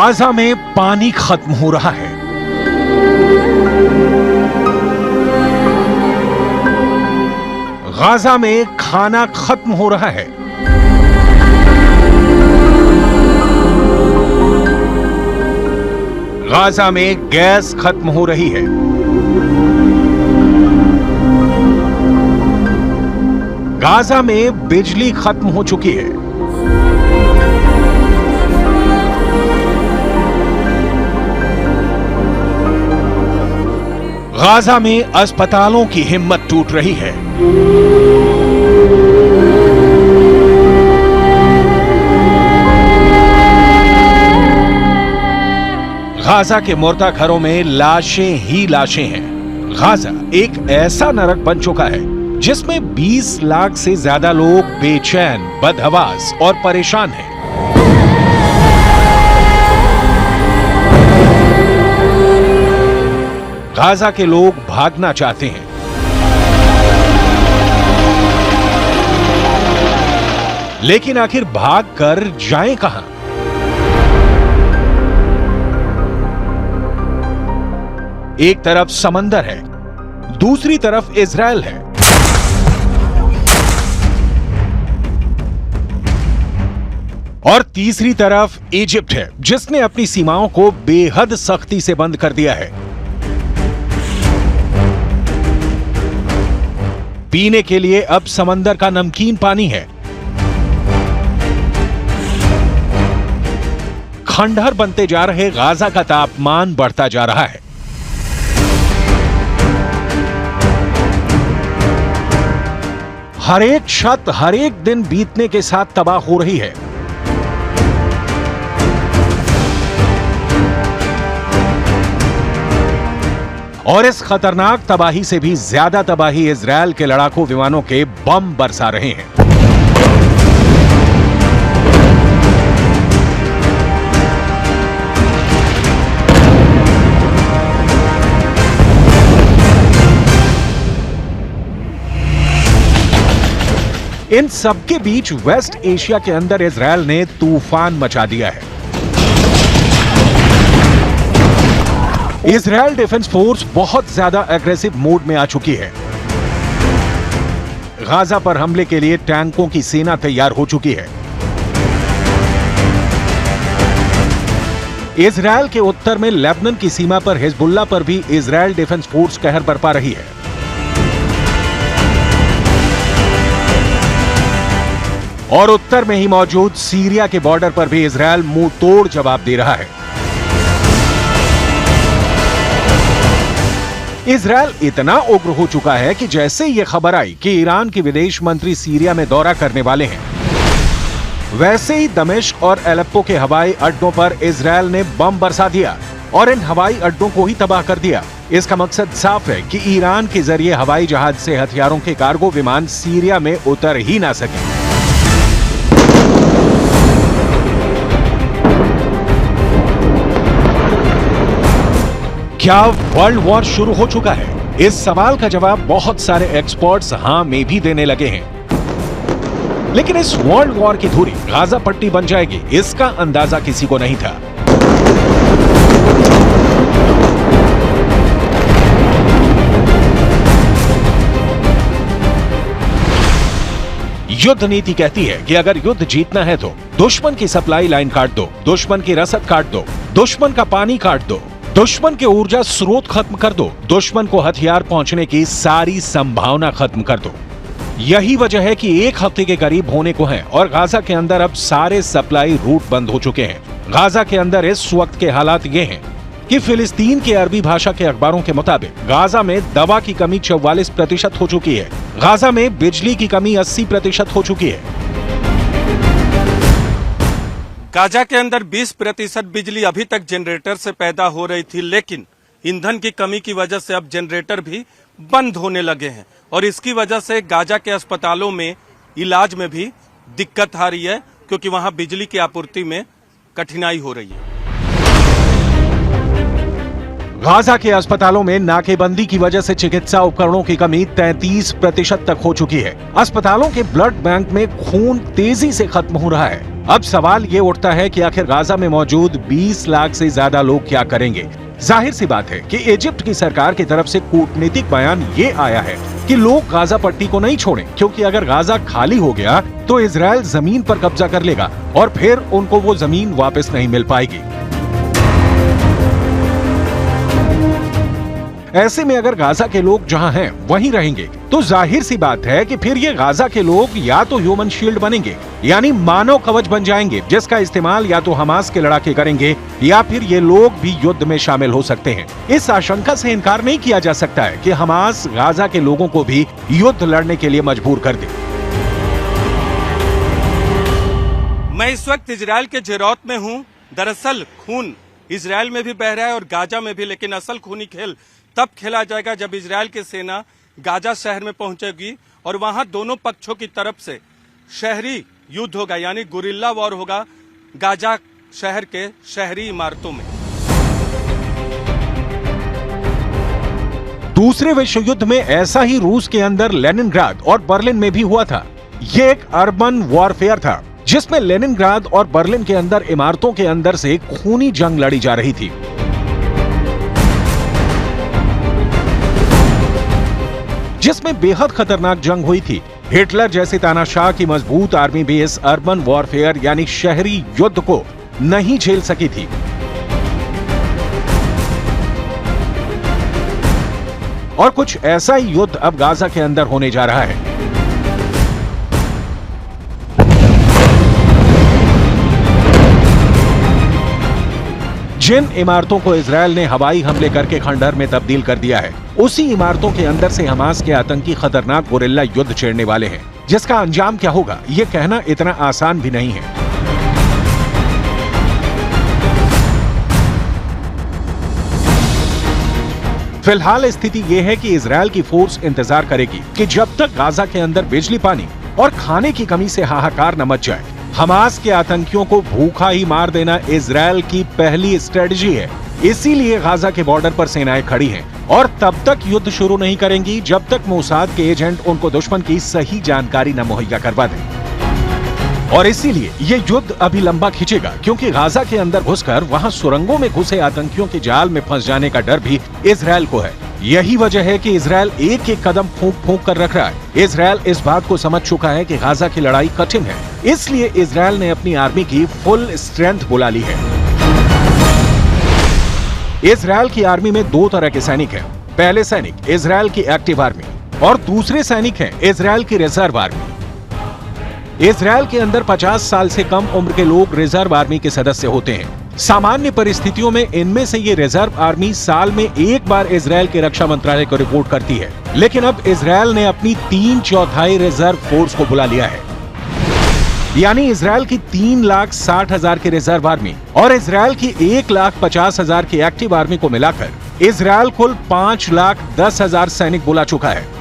Gaza में पानी खत्म हो रहा है। गाजा में खाना खत्म हो रहा है। गाजा में गैस खत्म हो रही है। गाजा में बिजली खत्म हो चुकी है। गाजा में अस्पतालों की हिम्मत टूट रही है। गाजा के मुर्दा घरों में लाशें ही लाशें हैं। गाजा एक ऐसा नरक बन चुका है जिसमें 20 लाख से ज्यादा लोग बेचैन, बदहवास और परेशान हैं। गाजा के लोग भागना चाहते हैं, लेकिन आखिर भाग कर जाएं कहां? एक तरफ समंदर है, दूसरी तरफ इजराइल है। और तीसरी तरफ इजिप्ट है, जिसने अपनी सीमाओं को बेहद सख्ती से बंद कर दिया है। पीने के लिए अब समंदर का नमकीन पानी है। खंडहर बनते जा रहे गाजा का तापमान बढ़ता जा रहा है। हर एक छत हर एक दिन बीतने के साथ तबाह हो रही है। और इस खतरनाक तबाही से भी ज्यादा तबाही इजराइल के लड़ाकू विमानों के बम बरसा रहे हैं। इन सबके बीच वेस्ट एशिया के अंदर इजराइल ने तूफान मचा दिया है। इजराइल डिफेंस फोर्स बहुत ज्यादा एग्रेसिव मोड में आ चुकी है। गाजा पर हमले के लिए टैंकों की सेना तैयार हो चुकी है। इजराइल के उत्तर में लेबनान की सीमा पर हिजबुल्लाह पर भी इजराइल डिफेंस फोर्स कहर बरपा रही है। और उत्तर में ही मौजूद सीरिया के बॉर्डर पर भी इजराइल मुंह तोड़ जवाब दे रहा है। इजराइल इतना उग्र हो चुका है कि जैसे ये खबर आई कि ईरान के विदेश मंत्री सीरिया में दौरा करने वाले हैं, वैसे ही दमिश्क और एलेप्पो के हवाई अड्डों पर इजराइल ने बम बरसा दिया और इन हवाई अड्डों को ही तबाह कर दिया। इसका मकसद साफ है कि ईरान के जरिए हवाई जहाज से हथियारों के कार्गो विमान सीरिया में उतर ही ना सके। क्या वर्ल्ड वॉर शुरू हो चुका है? इस सवाल का जवाब बहुत सारे एक्सपर्ट्स हां में भी देने लगे हैं। लेकिन इस वर्ल्ड वॉर की धुरी गाजा पट्टी बन जाएगी, इसका अंदाजा किसी को नहीं था। युद्ध नीति कहती है कि अगर युद्ध जीतना है तो दुश्मन की सप्लाई लाइन काट दो, दुश्मन की रसद काट दो, दुश्मन का पानी काट दो, दुश्मन के ऊर्जा स्रोत खत्म कर दो, दुश्मन को हथियार पहुंचने की सारी संभावना खत्म कर दो। यही वजह है कि एक हफ्ते के करीब होने को है और गाजा के अंदर अब सारे सप्लाई रूट बंद हो चुके हैं। गाजा के अंदर इस वक्त के हालात ये हैं कि फिलिस्तीन के अरबी भाषा के अखबारों के मुताबिक गाजा में दवा की कमी 44% हो चुकी है। गाजा में बिजली की कमी 80% हो चुकी है। गाजा के अंदर 20% बिजली अभी तक जनरेटर से पैदा हो रही थी, लेकिन ईंधन की कमी की वजह से अब जनरेटर भी बंद होने लगे हैं और इसकी वजह से गाजा के अस्पतालों में इलाज में भी दिक्कत आ रही है, क्योंकि वहां बिजली की आपूर्ति में कठिनाई हो रही है। गाजा के अस्पतालों में नाकेबंदी की वजह से चिकित्सा उपकरणों की कमी 33% तक हो चुकी है। अस्पतालों के ब्लड बैंक में खून तेजी से खत्म हो रहा है। अब सवाल ये उठता है कि आखिर गाजा में मौजूद 20 लाख से ज्यादा लोग क्या करेंगे। जाहिर सी बात है कि इजिप्ट की सरकार की तरफ से कूटनीतिक बयान ये आया है कि लोग गाजा पट्टी को नहीं छोड़ें, क्योंकि अगर गाजा खाली हो गया तो इजराइल जमीन पर कब्जा कर लेगा और फिर उनको वो जमीन वापस नहीं मिल पाएगी। ऐसे में अगर गाजा के लोग जहां हैं वहीं रहेंगे तो जाहिर सी बात है कि फिर ये गाजा के लोग या तो ह्यूमन शील्ड बनेंगे, यानी मानव कवच बन जाएंगे, जिसका इस्तेमाल या तो हमास के लड़ाके करेंगे या फिर ये लोग भी युद्ध में शामिल हो सकते हैं। इस आशंका से इनकार नहीं किया जा सकता है कि हमास गाजा के लोगों को भी युद्ध लड़ने के लिए मजबूर कर दे। मैं इस वक्त इजराइल के जेरौत में हूं। दरअसल खून इजराइल में भी बह रहा है और गाजा में भी, लेकिन असल खूनी खेल तब खेला जाएगा जब इजराइल की सेना गाजा शहर में पहुंचेगी और वहां दोनों पक्षों की तरफ से शहरी युद्ध होगा, यानी गुरिल्ला वॉर होगा गाजा शहर के शहरी इमारतों में। दूसरे विश्व युद्ध में ऐसा ही रूस के अंदर लेनिनग्राद और बर्लिन में भी हुआ था। ये एक अर्बन वॉरफेयर था जिसमें लेनिनग्राद और बर्लिन के अंदर इमारतों के अंदर से खूनी जंग लड़ी जा रही थी। जिसमें बेहद खतरनाक जंग हुई थी। हिटलर जैसे तानाशाह की मजबूत आर्मी भी इस अर्बन वॉरफेयर यानी शहरी युद्ध को नहीं झेल सकी थी। और कुछ ऐसा ही युद्ध अब गाजा के अंदर होने जा रहा है। जिन इमारतों को इजरायल ने हवाई हमले करके खंडहर में तब्दील कर दिया है, उसी इमारतों के अंदर से हमास के आतंकी खतरनाक गुरिल्ला युद्ध छेड़ने वाले हैं, जिसका अंजाम क्या होगा ये कहना इतना आसान भी नहीं है। फिलहाल स्थिति यह है कि इजरायल की फोर्स इंतजार करेगी कि जब तक गाजा के अंदर बिजली, पानी और खाने की कमी से हाहाकार न मच जाए। हमास के आतंकियों को भूखा ही मार देना इजरायल की पहली स्ट्रेटजी है। इसीलिए गाजा के बॉर्डर पर सेनाएं खड़ी हैं और तब तक युद्ध शुरू नहीं करेंगी जब तक मोसाद के एजेंट उनको दुश्मन की सही जानकारी न मुहैया करवा दें। और इसीलिए ये युद्ध अभी लंबा खिंचेगा, क्योंकि गाजा के अंदर घुसकर वहां सुरंगों में घुसे आतंकियों के जाल में फंस जाने का डर भी इजरायल को है। यही वजह है कि इजरायल एक एक कदम फूंक फूंक कर रख रहा है। इजरायल इस बात को समझ चुका है कि गाजा की लड़ाई कठिन है, इसलिए इजरायल ने अपनी आर्मी की फुल स्ट्रेंथ बुला ली है। इजरायल की आर्मी में दो तरह के सैनिक हैं। पहले सैनिक इजरायल की एक्टिव आर्मी और दूसरे सैनिक हैं इजरायल की रिजर्व आर्मी। इजरायल के अंदर 50 साल से कम उम्र के लोग रिजर्व आर्मी के सदस्य होते हैं। सामान्य परिस्थितियों में इनमें से ये रिजर्व आर्मी साल में एक बार इजरायल के रक्षा मंत्रालय को रिपोर्ट करती है, लेकिन अब इजरायल ने अपनी 3/4 रिजर्व फोर्स को बुला लिया है। यानी इजरायल की 3,60,000 की रिजर्व आर्मी और इजरायल की 1,50,000 की एक्टिव आर्मी को मिलाकर इजरायल कुल 5,10,000 सैनिक बुला चुका है।